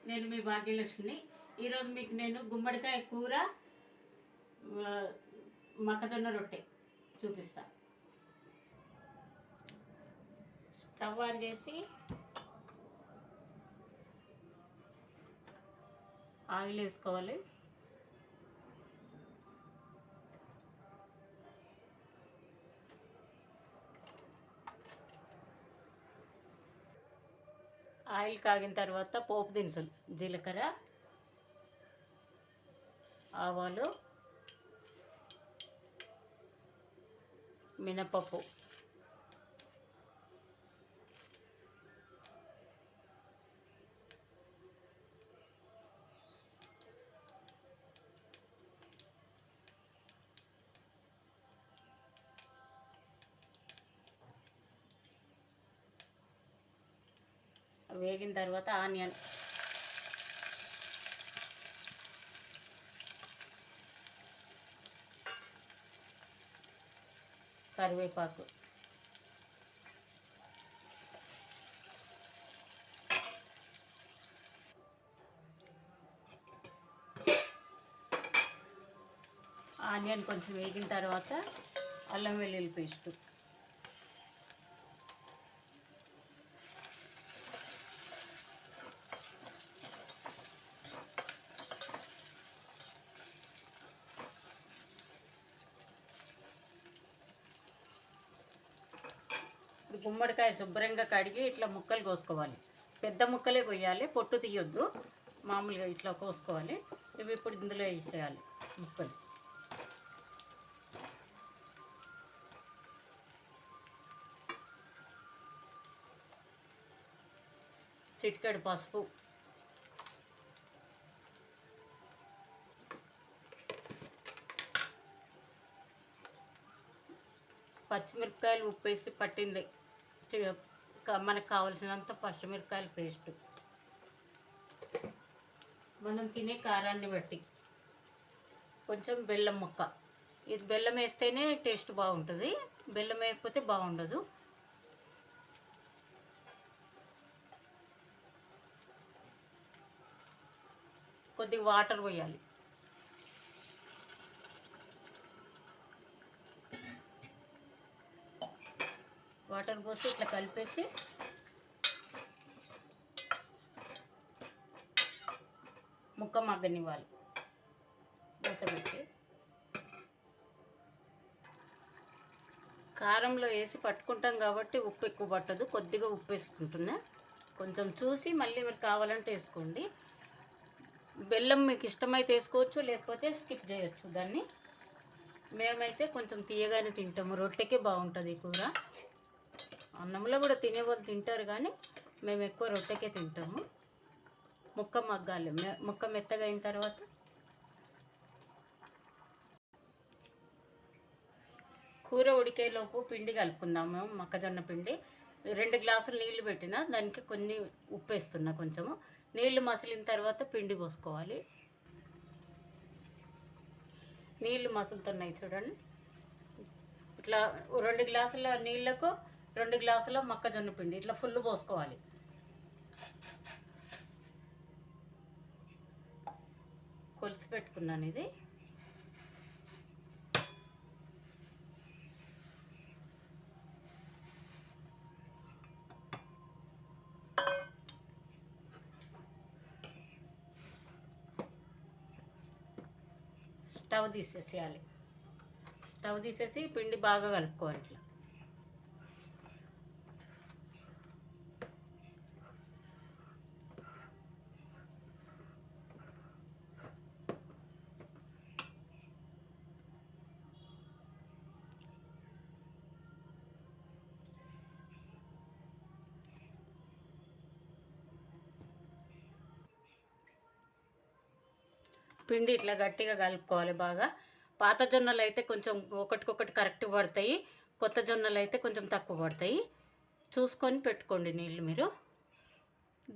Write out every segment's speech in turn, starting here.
నేను మీ భాగ్యలక్ష్మిని. ఈరోజు మీకు నేను గుమ్మడికాయ కూర మొక్కజొన్న రొట్టె చూపిస్తా. స్టవ్ ఆన్ చేసి ఆయిల్ వేసుకోవాలి. ఆయిల్ కాగిన తర్వాత పోపు దినుసులు, జీలకర్ర, ఆవాలు, మినపప్పు, వేగిన తర్వాత ఆనియన్, కరివేపాకు, ఆనియన్ కొంచెం వేగిన తర్వాత అల్లం వెల్లుల్లి పేస్టు, గుమ్మడికాయ శుభ్రంగా కడిగి ఇట్లా ముక్కలు కోసుకోవాలి. పెద్ద ముక్కలే కొయ్యాలి, పొట్టు తీయొద్దు. మామూలుగా ఇట్లా కోసుకోవాలి. ఇవి ఇప్పుడు ఇందులో వేసేయాలి ముక్కలు. చిటికెడు పసుపు, పచ్చిమిరపకాయలు ఉప్పు వేసి పట్టింది, మనకు కావలసినంత పచ్చిమిరపకాయల పేస్టు, మనం తినే కారాన్ని బట్టి కొంచెం బెల్లం ముక్క. ఇది బెల్లం వేస్తేనే టేస్ట్ బాగుంటుంది, బెల్లం వేయకపోతే బాగుండదు. కొద్దిగా వాటర్ పోయాలి. వాటర్ పోసి ఇట్లా కలిపేసి ముక్క మగ్గనివ్వాలి. మూత పెట్టి కారంలో వేసి పట్టుకుంటాం కాబట్టి ఉప్పు ఎక్కువ పట్టదు, కొద్దిగా ఉప్పు వేసుకుంటున్నా. కొంచెం చూసి మళ్ళీ మీరు కావాలంటే వేసుకోండి. బెల్లం మీకు ఇష్టమైతే వేసుకోవచ్చు, లేకపోతే స్కిప్ చేయొచ్చు దాన్ని. మేమైతే కొంచెం తీయగానే తింటాము, రొట్టెకే బాగుంటుంది ఈ కూర. అన్నంలో కూడా తినేవాళ్ళు తింటారు, కానీ మేము ఎక్కువ రొట్టెకే తింటాము. ముక్క మగ్గాలి. ముక్క మెత్తగా అయిన తర్వాత కూర ఉడికేలోపు పిండి కలుపుకుందాము. మొక్కజొన్న పిండి 2 గ్లాసులు నీళ్లు పెట్టిన దానికి కొన్ని ఉప్పు వేస్తున్నా. కొంచెము నీళ్లు మసిలిన తర్వాత పిండి పోసుకోవాలి. నీళ్లు మసులుతున్నాయి చూడండి. ఇట్లా 2 గ్లాసుల నీళ్లకు 2 గ్లాసుల మొక్కజొన్న పిండి ఇట్లా ఫుల్ పోసుకోవాలి. కొలిసి పెట్టుకున్నాను ఇది. స్టవ్ తీసేసేయాలి. స్టవ్ తీసేసి పిండి బాగా కలుపుకోవాలి. ఇట్లా పిండి ఇట్లా గట్టిగా కలుపుకోవాలి బాగా. పాత జొన్నలు అయితే కొంచెం ఒకటికొకటి కరెక్ట్ పడతాయి, కొత్త జొన్నలు అయితే కొంచెం తక్కువ పడతాయి. చూసుకొని పెట్టుకోండి నీళ్ళు మీరు.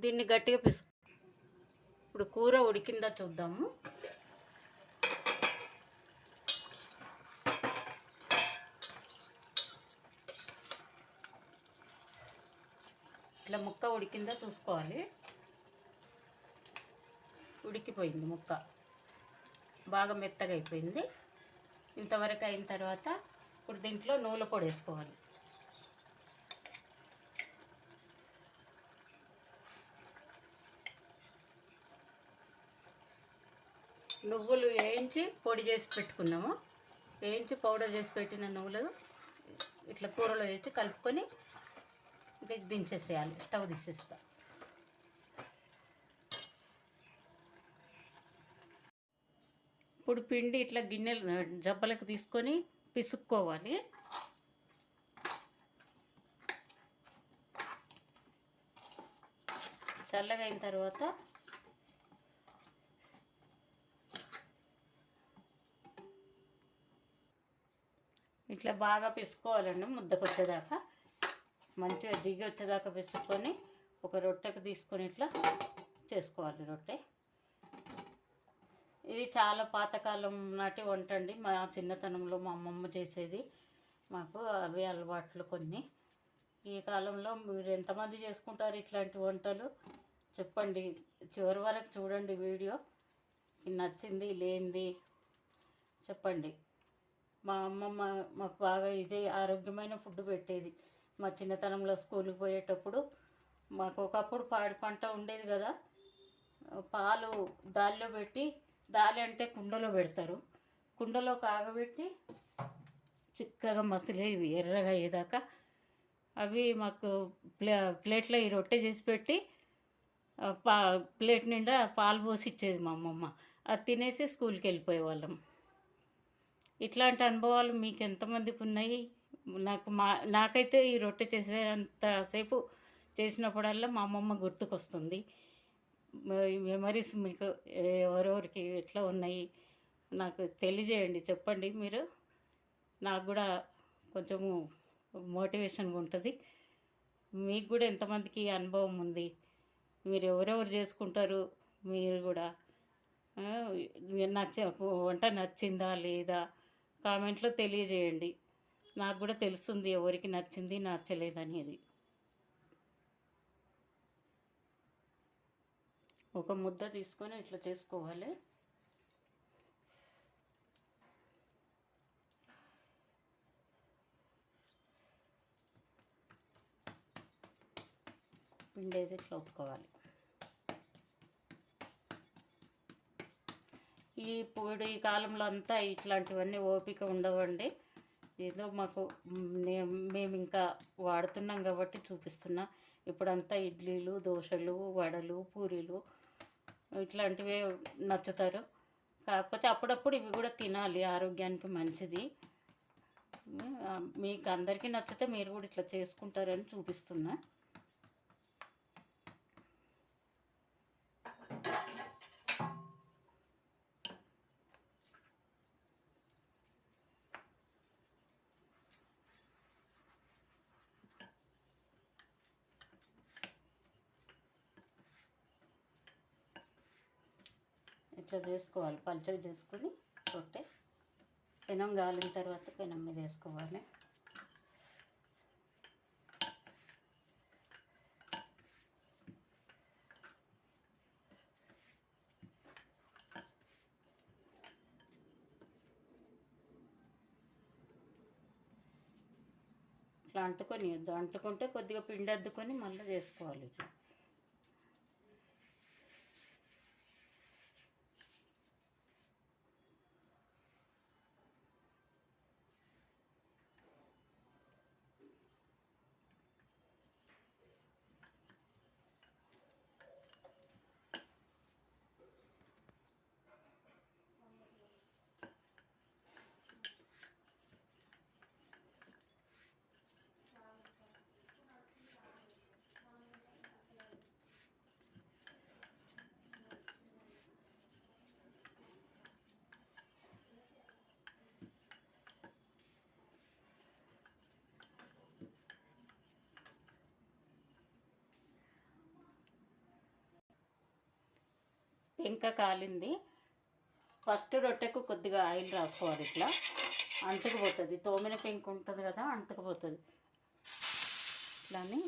దీన్ని గట్టిగా ఇప్పుడు కూర ఉడికిందా చూద్దాము. ఇట్లా ముక్క ఉడికిందా చూసుకోవాలి. ఉడికిపోయింది ముక్క, బాగా మెత్తగా అయిపోయింది. ఇంతవరకు అయిన తర్వాత ఇప్పుడు దీంట్లో నువ్వుల పొడి వేసుకోవాలి. నువ్వులు వేయించి పొడి చేసి పెట్టుకున్నాము. వేయించి పౌడర్ చేసి పెట్టిన నువ్వులు ఇట్లా కూరలో వేసి కలుపుకొని దించేసేయాలి. స్టవ్ తీసేస్తా. ఇప్పుడు పిండి ఇట్లా గిన్నెలు జబ్బలకు తీసుకొని పిసుక్కోవాలి. చల్లగా అయిన తర్వాత ఇట్లా బాగా పిసుకోవాలండి. ముద్దకు వచ్చేదాకా మంచిగా జిగి వచ్చేదాకా పిసుక్కొని ఒక రొట్టెకు తీసుకొని ఇట్లా చేసుకోవాలి రొట్టె. ఇది చాలా పాతకాలం నాటి వంట అండి. మా చిన్నతనంలో మా అమ్మమ్మ చేసేది. మాకు అవి అలవాట్లు కొన్ని. ఈ కాలంలో మీరు ఎంతమంది చేసుకుంటారు ఇట్లాంటి వంటలు చెప్పండి. చివరి వరకు చూడండి వీడియో. నచ్చింది లేనిది చెప్పండి. మా అమ్మమ్మ మాకు బాగా ఇదే ఆరోగ్యమైన ఫుడ్ పెట్టేది. మా చిన్నతనంలో స్కూల్కి పోయేటప్పుడు మాకు ఒకప్పుడు పాడి పంట ఉండేది కదా, పాలు దానిలో పెట్టి, దాలి అంటే కుండలో పెడతారు, కుండలో కాగబెట్టి చిక్కగా మసిలేవి ఎర్రగా అయ్యేదాకా అవి మాకు ప్లేట్లో ఈ రొట్టె చేసి పెట్టి ప్లేట్ నిండా పాలు పోసి ఇచ్చేది మా అమ్మమ్మ. అది తినేసి స్కూల్కి వెళ్ళిపోయేవాళ్ళం. ఇట్లాంటి అనుభవాలు మీకు ఎంతమందికి ఉన్నాయి? నాకైతే ఈ రొట్టె చేసేంతసేపు చేసినప్పుడల్లా మా అమ్మమ్మ గుర్తుకొస్తుంది. మెమరీస్ మీకు ఎవరెవరికి ఎట్లా ఉన్నాయి నాకు తెలియజేయండి, చెప్పండి. మీరు నాకు కూడా కొంచెము మోటివేషన్గా ఉంటుంది. మీకు కూడా ఎంతమందికి అనుభవం ఉంది, మీరు ఎవరెవరు చేసుకుంటారు, మీరు కూడా వంట నచ్చిందా లేదా కామెంట్లో తెలియజేయండి. నాకు కూడా తెలుస్తుంది ఎవరికి నచ్చింది నచ్చలేదనేది. ఒక ముద్ద తీసుకొని ఇట్లా చేసుకోవాలి. పిండేసి ఇట్లా ఒప్పుకోవాలి. ఇప్పుడు ఈ కాలంలో అంతా ఇట్లాంటివన్నీ ఓపిక ఉండవండి. ఏదో మాకు మేము ఇంకా వాడుతున్నాం కాబట్టి చూపిస్తున్నా. ఇప్పుడంతా ఇడ్లీలు, దోశలు, వడలు, పూరీలు ఇట్లాంటివే నచ్చుతారు. కాకపోతే అప్పుడప్పుడు ఇవి కూడా తినాలి, ఆరోగ్యానికి మంచిది. మీకు అందరికీ నచ్చితే మీరు కూడా ఇట్లా చేసుకుంటారని చూపిస్తున్నా. ఇట్లా చేసుకోవాలి. పల్చగా చేసుకొని రొట్టె పెనం గాలిన తర్వాత పెనం మీద వేసుకోవాలి. ఇట్లా అంటుకుంటే కొద్దిగా పిండి అద్దుకొని మళ్ళీ చేసుకోవాలి. ఇట్లా పెంక కాలింది. ఫస్ట్ రొట్టెకు కొద్దిగా ఆయిల్ రాసుకోవాలి. ఇట్లా అంటుకుపోతుంది. తోమిన పెంక ఉంటుంది కదా, అంటుకుపోతుంది. ఇట్లాని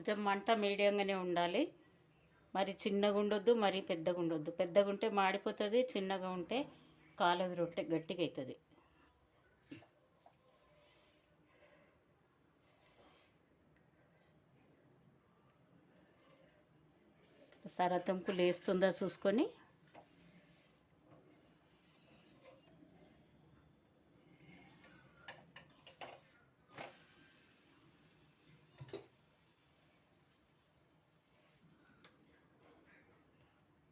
కొంచెం మంట మీడియంగానే ఉండాలి. మరి చిన్నగా ఉండొద్దు, మరి పెద్దగా ఉండొద్దు. పెద్దగా ఉంటే మాడిపోతుంది, చిన్నగా ఉంటే కాలదు, రొట్టె గట్టిగా అవుతుంది. సరతంకు లేస్తుందా చూసుకొని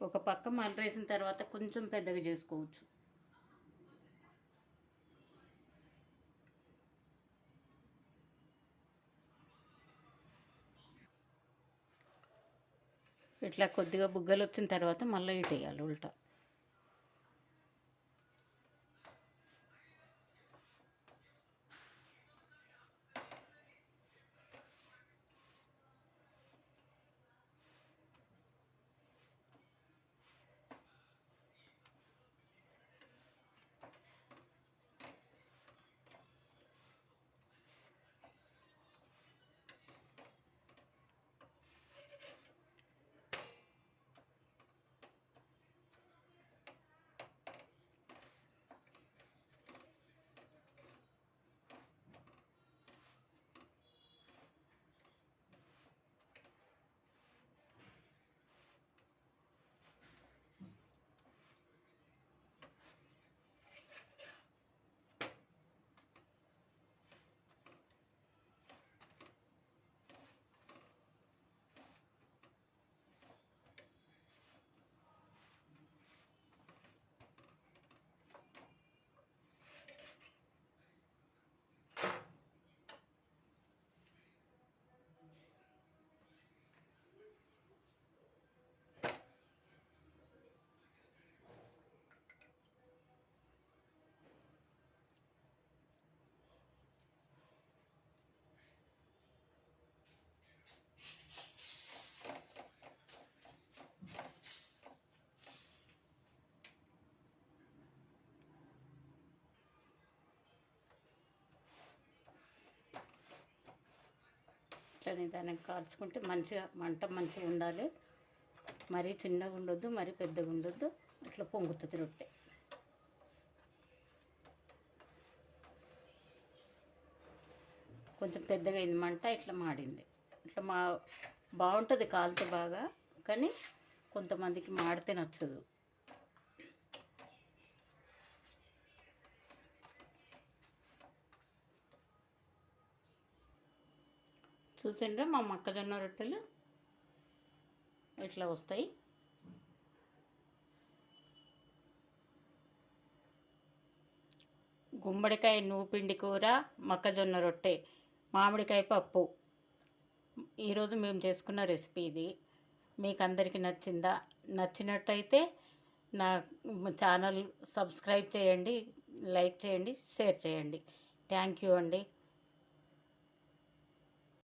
ఒక పక్క మలరేసిన తర్వాత కొంచెం పెద్దగా చేసుకోవచ్చు. ఇట్లా కొద్దిగా బుగ్గలు వచ్చిన తర్వాత మళ్ళీ ఇటు వేయాలి ఉల్టా. ఇట్లా నిదానంగా కాల్చుకుంటే మంచిగా మంట మంచిగా ఉండాలి. మరీ చిన్నగా ఉండొద్దు, మరీ పెద్దగా ఉండొద్దు. ఇట్లా పొంగుతుంది రొట్టె. కొంచెం పెద్దగా అయింది మంట, ఇట్లా మాడింది. ఇట్లా బాగుంటుంది కాలితే బాగా, కానీ కొంతమందికి మాడితే నచ్చదు. చూసిండ్రా మా మొక్కజొన్న రొట్టెలు ఇట్లా వస్తాయి. గుమ్మడికాయ నూపిండి కూర, మొక్కజొన్న రొట్టె, మామిడికాయ పప్పు. ఈరోజు మేము చేసుకున్న రెసిపీ ఇది. మీకు అందరికీ నచ్చిందా? నచ్చినట్టయితే నా ఛానల్ సబ్స్క్రైబ్ చేయండి, లైక్ చేయండి, షేర్ చేయండి. థ్యాంక్ యూ అండి.